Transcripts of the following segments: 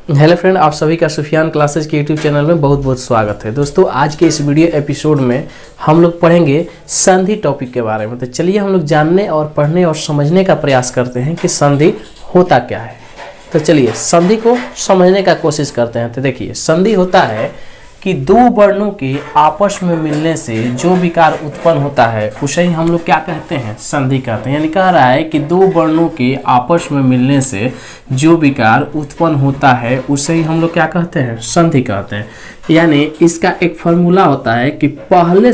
Hello friend, आप सभी का सुफियान क्लासेज के यूट्यूब चैनल में बहुत बहुत स्वागत है। दोस्तों, आज के इस वीडियो एपिसोड में हम लोग पढ़ेंगे संधि टॉपिक के बारे में। तो चलिए हम लोग जानने और पढ़ने और समझने का प्रयास करते हैं कि संधि होता क्या है। तो चलिए संधि को समझने का कोशिश करते हैं। तो देखिए, संधि होता है कि दो वर्णों के आपस में मिलने से जो विकार उत्पन्न होता है उसे ही हम लोग क्या कहते हैं, संधि कहते हैं। यानी कह रहा है कि दो वर्णों के आपस में मिलने से जो विकार उत्पन्न होता है उसे ही हम लोग क्या कहते हैं, संधि कहते हैं। यानी इसका एक फॉर्मूला होता है कि पहले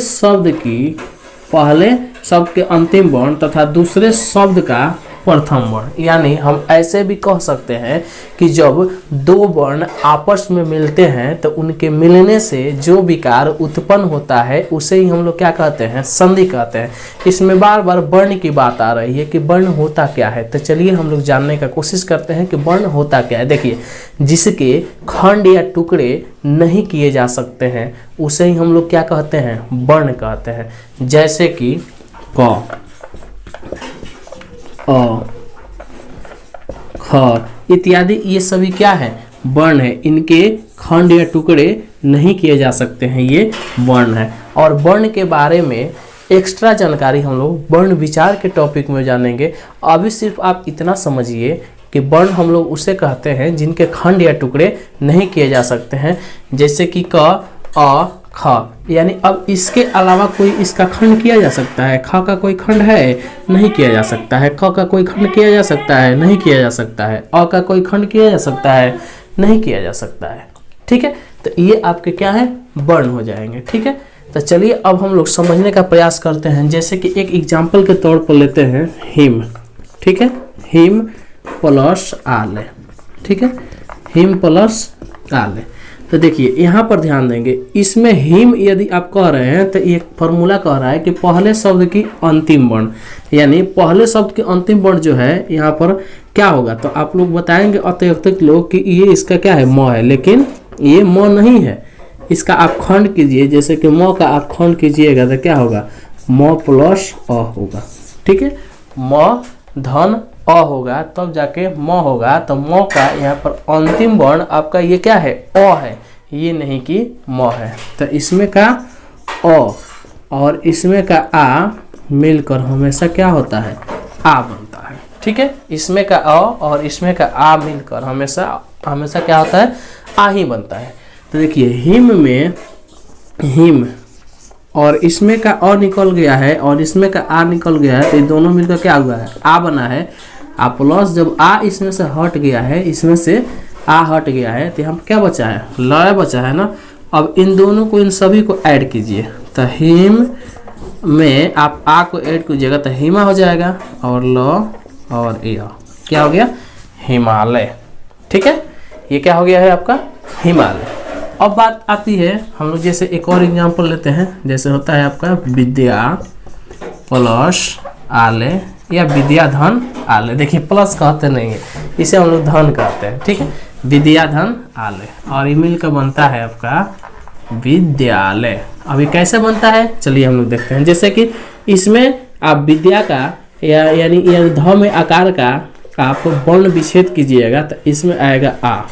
शब्द के अंतिम वर्ण तथा दूसरे शब्द का प्रथम वर्ण। यानी हम ऐसे भी कह सकते हैं कि जब दो वर्ण आपस में मिलते हैं तो उनके मिलने से जो विकार उत्पन्न होता है उसे ही हम लोग क्या कहते हैं, संधि कहते हैं। इसमें बार बार वर्ण की बात आ रही है कि वर्ण होता क्या है। तो चलिए हम लोग जानने का कोशिश करते हैं कि वर्ण होता क्या है। देखिए, जिसके खंड या टुकड़े नहीं किए जा सकते हैं उसे ही हम लोग क्या कहते हैं, वर्ण कहते हैं। जैसे कि क, अ, ख इत्यादि, ये सभी क्या है, वर्ण है। इनके खंड या टुकड़े नहीं किए जा सकते हैं, ये वर्ण है। और वर्ण के बारे में एक्स्ट्रा जानकारी हम लोग वर्ण विचार के टॉपिक में जानेंगे। अभी सिर्फ आप इतना समझिए कि वर्ण हम लोग उसे कहते हैं जिनके खंड या टुकड़े नहीं किए जा सकते हैं। जैसे कि क, अ, ख। यानी अब इसके अलावा कोई इसका खंड किया जा सकता है। ख का कोई खंड है, नहीं किया जा सकता है। क का कोई खंड किया जा सकता है, नहीं किया जा सकता है। अ का कोई खंड किया जा सकता है, नहीं किया जा सकता है। ठीक है, तो ये आपके क्या है, वर्ण हो जाएंगे। ठीक है, तो चलिए अब हम लोग समझने का प्रयास करते हैं। जैसे कि एक एग्जाम्पल के तौर पर लेते हैं हिम। ठीक है, हिम प्लस आले। ठीक है, हिम प्लस आले। तो देखिए यहाँ पर ध्यान देंगे, इसमें हिम यदि आप कह रहे हैं तो एक फॉर्मूला कह रहा है कि पहले शब्द की अंतिम वर्ण, यानी पहले शब्द की अंतिम वर्ण जो है यहाँ पर क्या होगा। तो आप लोग बताएंगे अत्यधिक लोग कि ये इसका क्या है, म है, लेकिन ये म नहीं है। इसका आप खंड कीजिए, जैसे कि म का आप खंड कीजिएगा तो क्या होगा, म प्लस अ होगा। ठीक है, म धन अ होगा तब जाके म होगा। तो म का यहाँ पर अंतिम वर्ण आपका ये क्या है, अ है, ये नहीं कि म है। तो इसमें का अ और इसमें का आ मिलकर हमेशा क्या होता है, आ बनता है। ठीक है, इसमें का अ और इसमें का आ मिलकर हमेशा क्या होता है, आ ही बनता है। तो देखिए, हिम में हिम और इसमें का अ निकल गया है और इसमें का आ निकल गया है, तो ये दोनों मिलकर क्या हुआ है, आ बना है। आ प्लस जब आ इसमें से हट गया है, इसमें से आ हट गया है, तो हम क्या बचा है, ल बचा है ना। अब इन दोनों को, इन सभी को ऐड कीजिए। तो हिम में आप आ को ऐड कीजिएगा तो हिमा हो जाएगा, और ल और ए क्या हो गया, हिमालय। ठीक है, ये क्या हो गया है आपका, हिमालय। अब बात आती है, हम लोग जैसे एक और एग्जांपल लेते हैं। जैसे होता है आपका विद्या प्लस आले या विद्या धन आले। देखिए, प्लस कहते नहीं है, इसे हम लोग धन कहते हैं। ठीक है, विद्या धन आले, और ये मिलकर बनता है आपका विद्यालय। अभी कैसे बनता है चलिए हम लोग देखते हैं। जैसे कि इसमें आप विद्या का यानी ध में आकार का आप वर्ण विच्छेद कीजिएगा तो इसमें आएगा आ,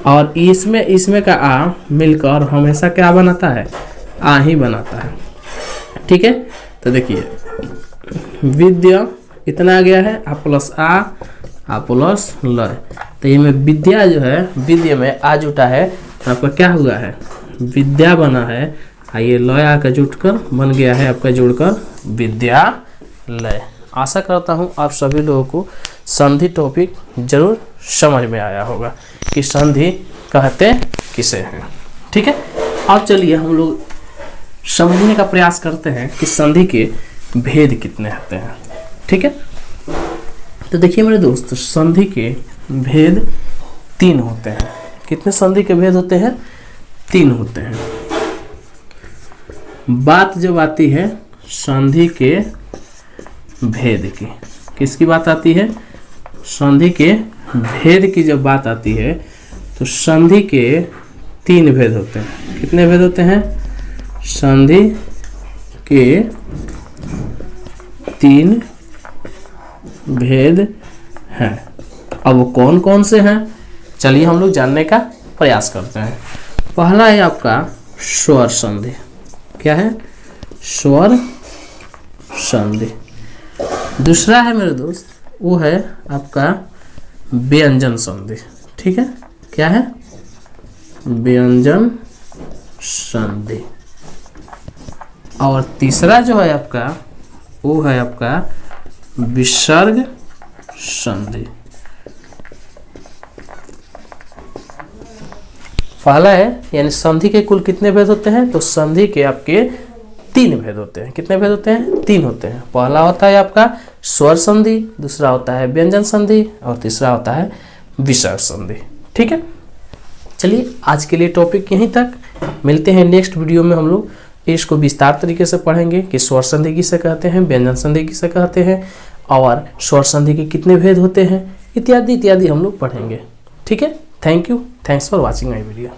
और इसमें का आ मिलकर हमेशा क्या बनाता है, आ ही बनाता है। ठीक है, तो देखिए विद्या इतना आ गया है, आ प्लस आ प्लस ल। तो ये में विद्या जो है, विद्या में आ जुटा है तो आपका क्या हुआ है, विद्या बना है। ये लय आकर जुटकर बन गया है आपका, जुड़कर विद्यालय। आशा करता हूँ आप सभी लोगों को संधि टॉपिक जरूर समझ में आया होगा कि संधि कहते किसे हैं। ठीक है, अब चलिए हम लोग समझने का प्रयास करते हैं कि संधि के भेद कितने होते हैं। ठीक है, तो देखिए मेरे दोस्त, संधि के भेद 3 होते हैं। कितने संधि के भेद होते हैं, 3 होते हैं। बात जब आती है संधि के भेद की, किसकी बात आती है, संधि के भेद की जब बात आती है तो संधि के 3 भेद होते हैं। कितने भेद होते हैं, संधि के 3 भेद हैं। अब वो कौन कौन से हैं चलिए हम लोग जानने का प्रयास करते हैं। पहला है आपका स्वर संधि। क्या है? स्वर संधि। दूसरा है मेरे दोस्त, वो है आपका व्यंजन संधि। ठीक है, क्या है? व्यंजन संधि। और तीसरा जो है आपका, वो है आपका विसर्ग संधि। पहला है, यानी संधि के कुल कितने भेद होते हैं? तो संधि के आपके 3 भेद होते हैं। कितने भेद होते हैं? 3 होते हैं। पहला होता है आपका स्वर संधि, दूसरा होता है व्यंजन संधि, और तीसरा होता है विसर्ग संधि। ठीक है, चलिए आज के लिए टॉपिक यहीं तक। मिलते हैं नेक्स्ट वीडियो में। हम लोग इसको विस्तार तरीके से पढ़ेंगे कि स्वर संधि किसे कहते हैं, व्यंजन संधि किसे कहते हैं, और स्वर संधि के कितने भेद होते हैं, इत्यादि इत्यादि हम लोग पढ़ेंगे। ठीक है, thank you, thanks for watching my video.